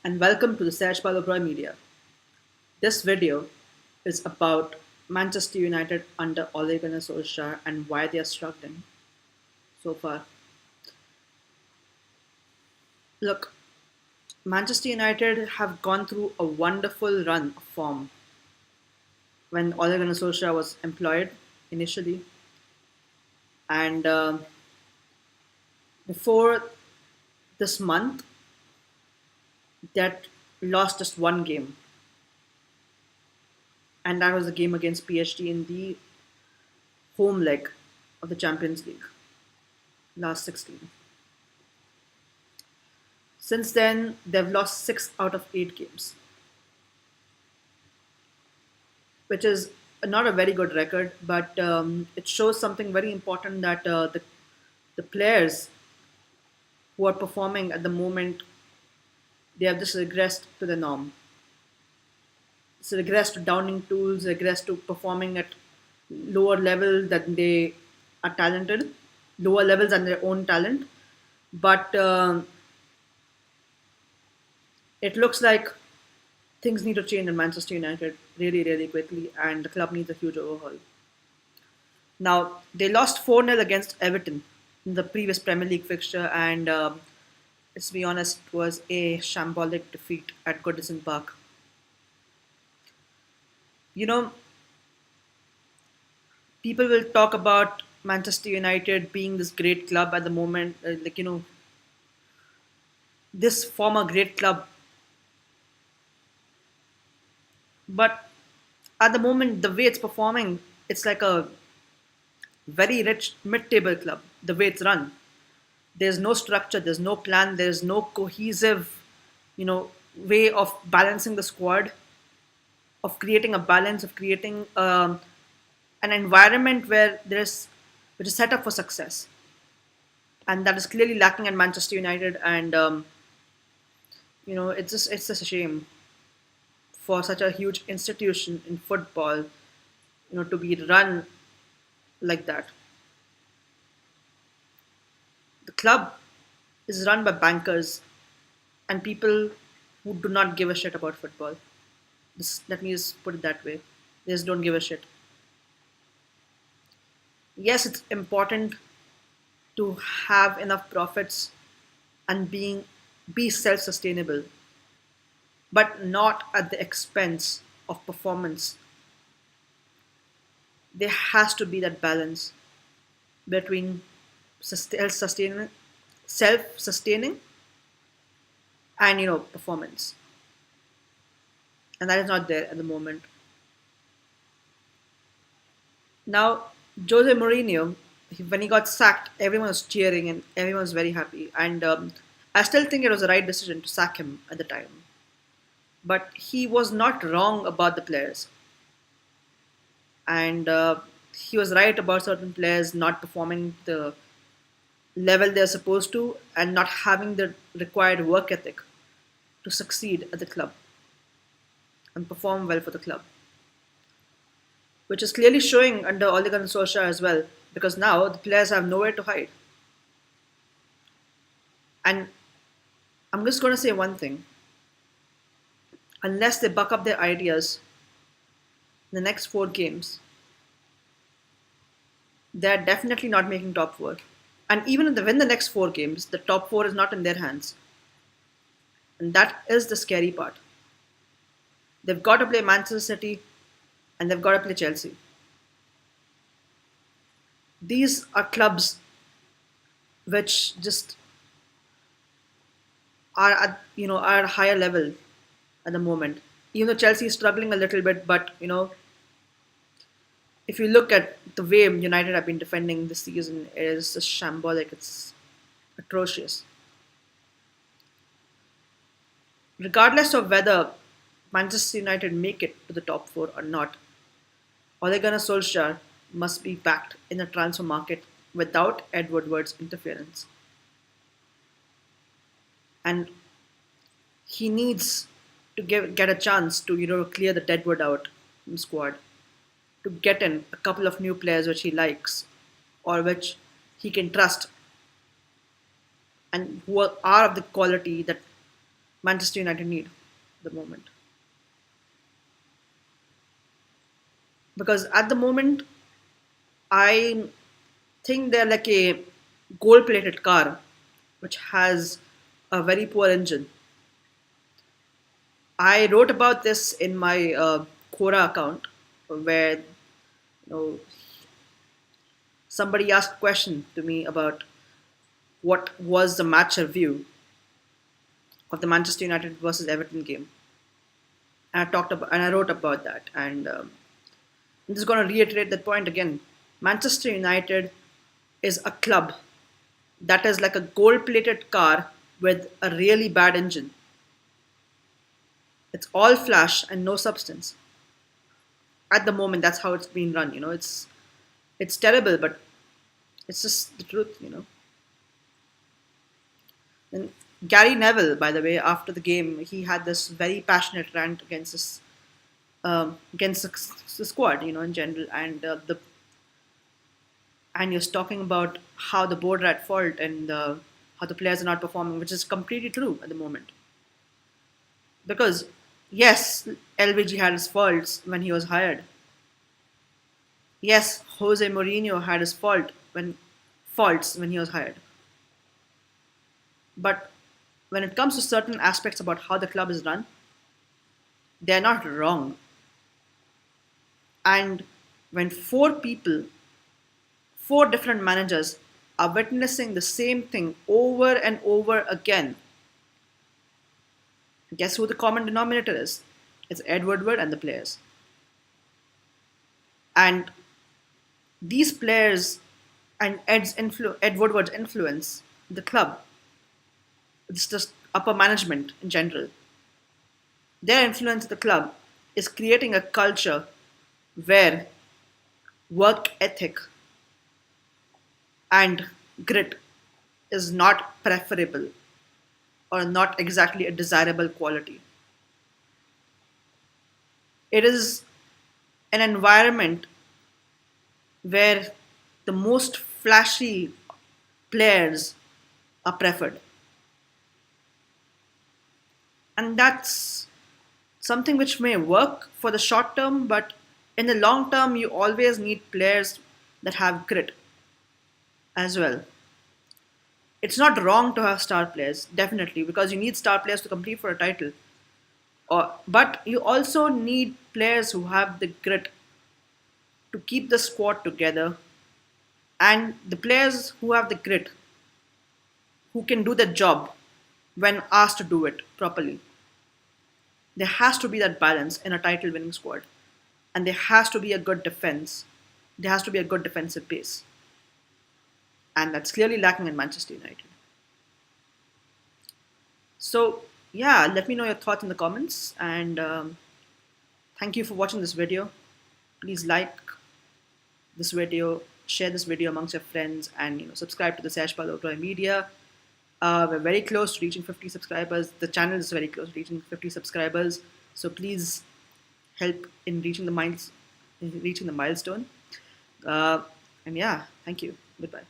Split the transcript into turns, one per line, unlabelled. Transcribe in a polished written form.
and welcome to the Search Palabroy Media. This video is about Manchester United under Ole Gunnar Solskjaer and why they are struggling so far. Look, Manchester United have gone through a wonderful run of form when Ole Gunnar Solskjaer was employed initially, and before this month, that lost just one game, and that was the game against PSG in the home leg of the Champions League, last 16. Since then, they've lost 6 out of 8 games, which is not a very good record, but it shows something very important that the players who are performing at the moment, they have just regressed to the norm. It's regressed to downing tools, regressed to performing at lower level than they are talented, lower levels than their own talent. But it looks like things need to change in Manchester United really, really quickly, and the club needs a huge overhaul. Now, they lost 4-0 against Everton in the previous Premier League fixture, and let's be honest, it was a shambolic defeat at Goodison Park. You know, people will talk about Manchester United being this great club at the moment, this former great club. But at the moment, the way it's performing, it's like a very rich mid-table club. The way it's run, there's no structure, there's no plan, there's no cohesive, way of balancing the squad, of creating a balance, of creating an environment where which is set up for success, and that is clearly lacking at Manchester United. And it's just a shame for such a huge institution in football, to be run like that. The club is run by bankers and people who do not give a shit about football. Let me just put it that way. They just don't give a shit. Yes, it's important to have enough profits and be self-sustainable, but not at the expense of performance. There has to be that balance between self-sustaining and performance, and that is not there at the moment. Now, Jose Mourinho, when he got sacked, everyone was cheering and everyone was very happy, and I still think it was the right decision to sack him at the time. But he was not wrong about the players, and he was right about certain players not performing the level they're supposed to and not having the required work ethic to succeed at the club and perform well for the club, which is clearly showing under Ole Gunnar Solskjaer as well, because now the players have nowhere to hide. And I'm just going to say one thing: unless they buck up their ideas in the next 4 games, they're definitely not making top four. And even if they win the next 4 games, the top four is not in their hands. And that is the scary part. They've got to play Manchester City and they've got to play Chelsea. These are clubs which just are at a higher level at the moment. Even though Chelsea is struggling a little bit, but if you look at the way United have been defending this season, it is just shambolic. It's atrocious. Regardless of whether Manchester United make it to the top four or not, Ole Gunnar Solskjaer must be backed in the transfer market without Ed Woodward's interference. And he needs to get a chance to clear the deadwood out in the squad, to get in a couple of new players which he likes or which he can trust and who are of the quality that Manchester United need at the moment. Because at the moment, I think they're like a gold plated car which has a very poor engine. I wrote about this in my Quora account where know, somebody asked a question to me about what was the match review of the Manchester United versus Everton game. And I wrote about that. And I'm just going to reiterate that point again. Manchester United is a club that is like a gold-plated car with a really bad engine. It's all flash and no substance. At the moment, that's how it's being run. It's terrible, but it's just the truth. And Gary Neville, by the way, after the game, he had this very passionate rant against the squad, in general, and he was talking about how the board are at fault and how the players are not performing, which is completely true at the moment. Because yes, LVG had his faults when he was hired. Yes, Jose Mourinho had his faults when he was hired. But when it comes to certain aspects about how the club is run, they're not wrong. And when four different managers are witnessing the same thing over and over again, guess who the common denominator is? It's Ed Woodward and the players. And these players and Ed Woodward's influence, the club, it's just upper management in general. Their influence at the club is creating a culture where work ethic and grit is not preferable or not exactly a desirable quality. It is an environment where the most flashy players are preferred. And that's something which may work for the short term, but in the long term, you always need players that have grit as well. It's not wrong to have star players, definitely, because you need star players to compete for a title. But you also need players who have the grit to keep the squad together, and the players who have the grit, who can do the job when asked to do it properly. There has to be that balance in a title winning squad. And there has to be a good defense. There has to be a good defensive base. And that's clearly lacking in Manchester United. So, yeah, let me know your thoughts in the comments. And thank you for watching this video. Please like this video, share this video amongst your friends, and subscribe to the Sash Palo Media. We're very close to reaching 50 subscribers. The channel is very close to reaching 50 subscribers. So please help in reaching the milestone. And yeah, thank you. Goodbye.